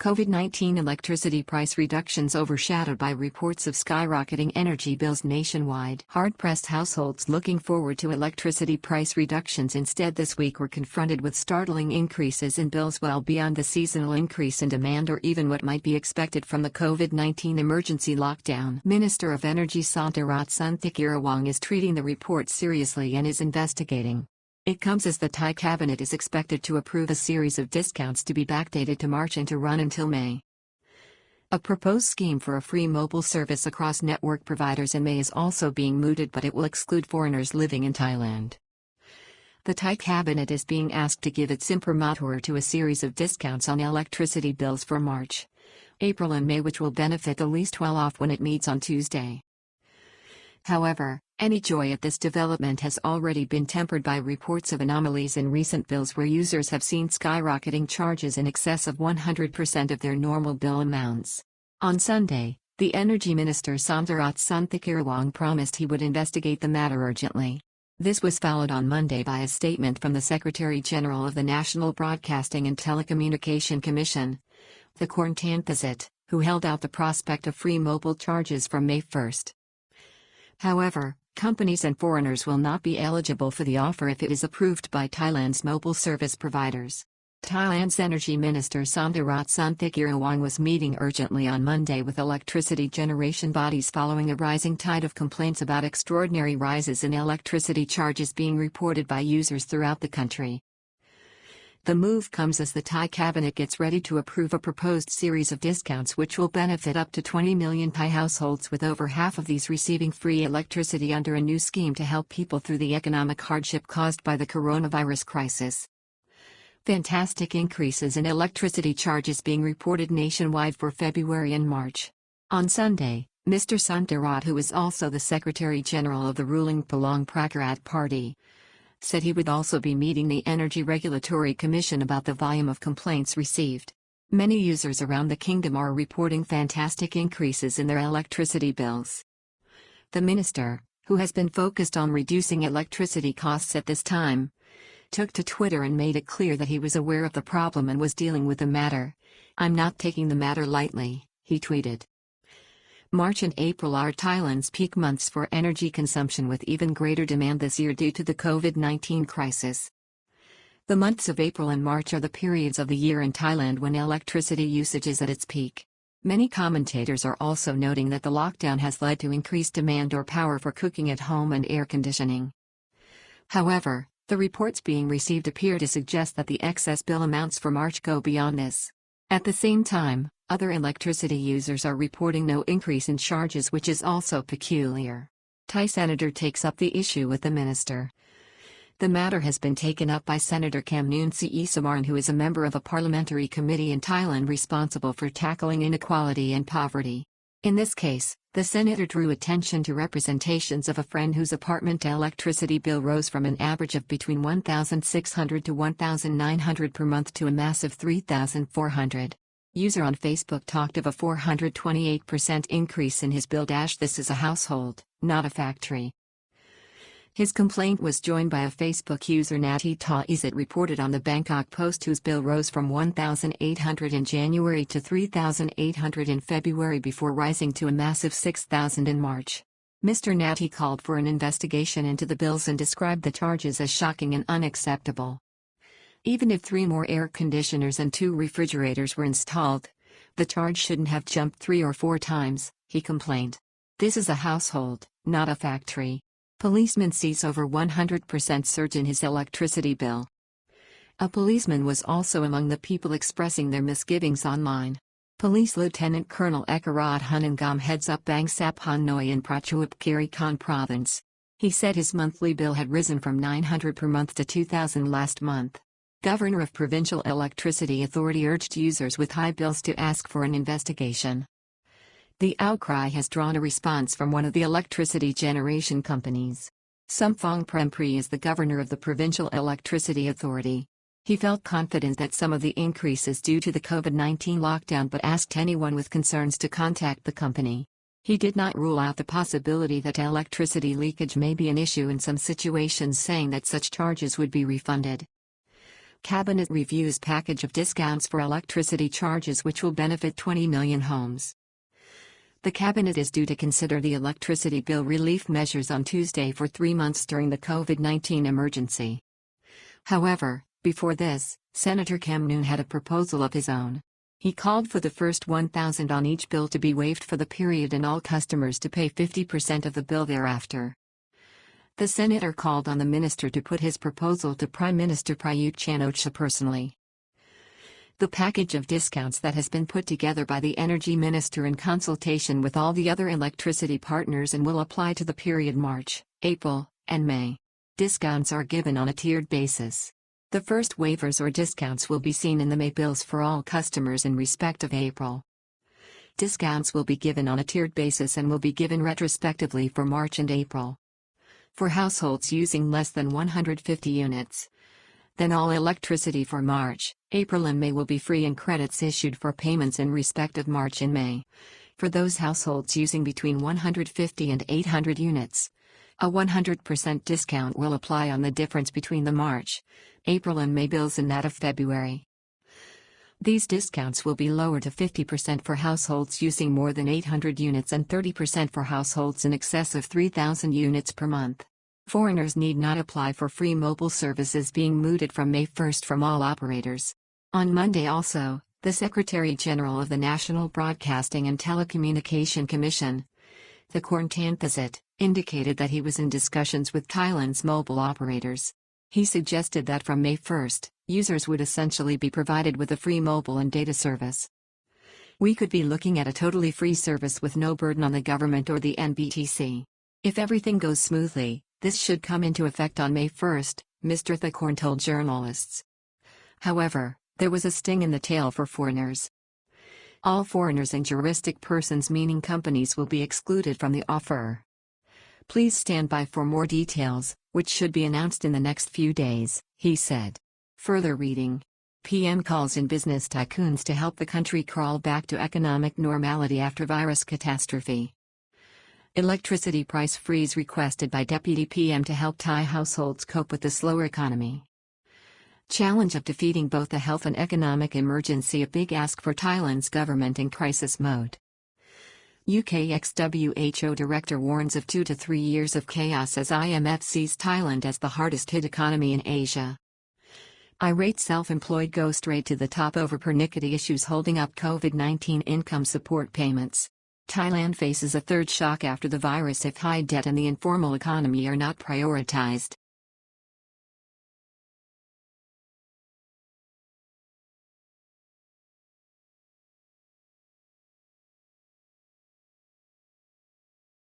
COVID-19 electricity price reductions overshadowed by reports of skyrocketing energy bills nationwide. Hard-pressed households looking forward to electricity price reductions instead this week were confronted with startling increases in bills well beyond the seasonal increase in demand or even what might be expected from the COVID-19 emergency lockdown. Minister of Energy Somdarat Sunthikarawang is treating the report seriously and is investigating. It comes as the Thai cabinet is expected to approve a series of discounts to be backdated to March and to run until May. A proposed scheme for a free mobile service across network providers in May is also being mooted, but it will exclude foreigners living in Thailand. The Thai cabinet is being asked to give its imprimatur to a series of discounts on electricity bills for March, April and May, which will benefit the least well-off when it meets on Tuesday. However, any joy at this development has already been tempered by reports of anomalies in recent bills where users have seen skyrocketing charges in excess of 100% of their normal bill amounts. On Sunday, the Energy Minister Somdarat Sunthikarawang promised he would investigate the matter urgently. This was followed on Monday by a statement from the Secretary General of the National Broadcasting and Telecommunication Commission, the Korntanthazit, who held out the prospect of free mobile charges from May 1. However, companies and foreigners will not be eligible for the offer if it is approved by Thailand's mobile service providers. Thailand's Energy Minister Somdarat Sunthikarawang was meeting urgently on Monday with electricity generation bodies following a rising tide of complaints about extraordinary rises in electricity charges being reported by users throughout the country. The move comes as the Thai cabinet gets ready to approve a proposed series of discounts which will benefit up to 20 million Thai households, with over half of these receiving free electricity under a new scheme to help people through the economic hardship caused by the coronavirus crisis. Fantastic increases in electricity charges being reported nationwide for February and March. On Sunday, Mr. Sundarat, who is also the Secretary General of the ruling Palong Prakarat Party, said he would also be meeting the Energy Regulatory Commission about the volume of complaints received. Many users around the kingdom are reporting fantastic increases in their electricity bills. The minister, who has been focused on reducing electricity costs at this time, took to Twitter and made it clear that he was aware of the problem and was dealing with the matter. "I'm not taking the matter lightly," he tweeted. March and April are Thailand's peak months for energy consumption, with even greater demand this year due to the COVID-19 crisis. The months of April and March are the periods of the year in Thailand when electricity usage is at its peak. Many commentators are also noting that the lockdown has led to increased demand or power for cooking at home and air conditioning. However, the reports being received appear to suggest that the excess bill amounts for March go beyond this. At the same time, other electricity users are reporting no increase in charges, which is also peculiar. Thai senator takes up the issue with the minister. The matter has been taken up by Senator Kamnoon Samaran, who is a member of a parliamentary committee in Thailand responsible for tackling inequality and poverty. In this case, the senator drew attention to representations of a friend whose apartment electricity bill rose from an average of between 1,600 to 1,900 per month to a massive 3,400. User on Facebook talked of a 428% increase in his bill. This is a household, not a factory. His complaint was joined by a Facebook user Nati Ta Izit reported on the Bangkok Post, whose bill rose from 1,800 in January to 3,800 in February before rising to a massive 6,000 in March. Mr. Nati called for an investigation into the bills and described the charges as shocking and unacceptable. Even if 3 more air conditioners and 2 refrigerators were installed, the charge shouldn't have jumped 3 or 4 times, he complained. This is a household, not a factory. Policeman sees over 100% surge in his electricity bill. A policeman was also among the people expressing their misgivings online. Police Lieutenant Colonel Ekarat Hunangam heads up Bang Sap Hanoi in Prachuap Khiri Khan province. He said his monthly bill had risen from 900 per month to 2,000 last month. Governor of Provincial Electricity Authority urged users with high bills to ask for an investigation. The outcry has drawn a response from one of the electricity generation companies. Somphong Prempri is the governor of the Provincial Electricity Authority. He felt confident that some of the increase is due to the COVID-19 lockdown, but asked anyone with concerns to contact the company. He did not rule out the possibility that electricity leakage may be an issue in some situations, saying that such charges would be refunded. Cabinet reviews package of discounts for electricity charges which will benefit 20 million homes. The Cabinet is due to consider the electricity bill relief measures on Tuesday for 3 months during the COVID-19 emergency. However, before this, Senator Kamnoon had a proposal of his own. He called for the first $1,000 on each bill to be waived for the period and all customers to pay 50% of the bill thereafter. The senator called on the minister to put his proposal to Prime Minister Prayut Chan-o-cha personally. The package of discounts that has been put together by the Energy Minister in consultation with all the other electricity partners and will apply to the period March, April, and May. Discounts are given on a tiered basis. The first waivers or discounts will be seen in the May bills for all customers in respect of April. Discounts will be given on a tiered basis and will be given retrospectively for March and April. For households using less than 150 units. Then all electricity for March, April and May will be free and credits issued for payments in respect of March and May. For those households using between 150 and 800 units, a 100% discount will apply on the difference between the March, April and May bills and that of February. These discounts will be lowered to 50% for households using more than 800 units and 30% for households in excess of 3,000 units per month. Foreigners need not apply for free mobile services being mooted from May 1st from all operators. On Monday also, the Secretary General of the National Broadcasting and Telecommunication Commission, the Korntanthasat, indicated that he was in discussions with Thailand's mobile operators. He suggested that from May 1st, users would essentially be provided with a free mobile and data service. We could be looking at a totally free service with no burden on the government or the NBTC. If everything goes smoothly, this should come into effect on May 1st, Mr. Thakorn told journalists. However, there was a sting in the tail for foreigners. All foreigners and juristic persons meaning companies will be excluded from the offer. Please stand by for more details, which should be announced in the next few days, he said. Further reading. PM calls in business tycoons to help the country crawl back to economic normality after virus catastrophe. Electricity price freeze requested by Deputy PM to help Thai households cope with the slower economy. Challenge of defeating both the health and economic emergency, a big ask for Thailand's government in crisis mode. UK ex-WHO director warns of 2 to 3 years of chaos as IMF sees Thailand as the hardest hit economy in Asia. Irate self-employed go straight to the top over pernickety issues holding up COVID-19 income support payments. Thailand faces a third shock after the virus if high debt and the informal economy are not prioritized.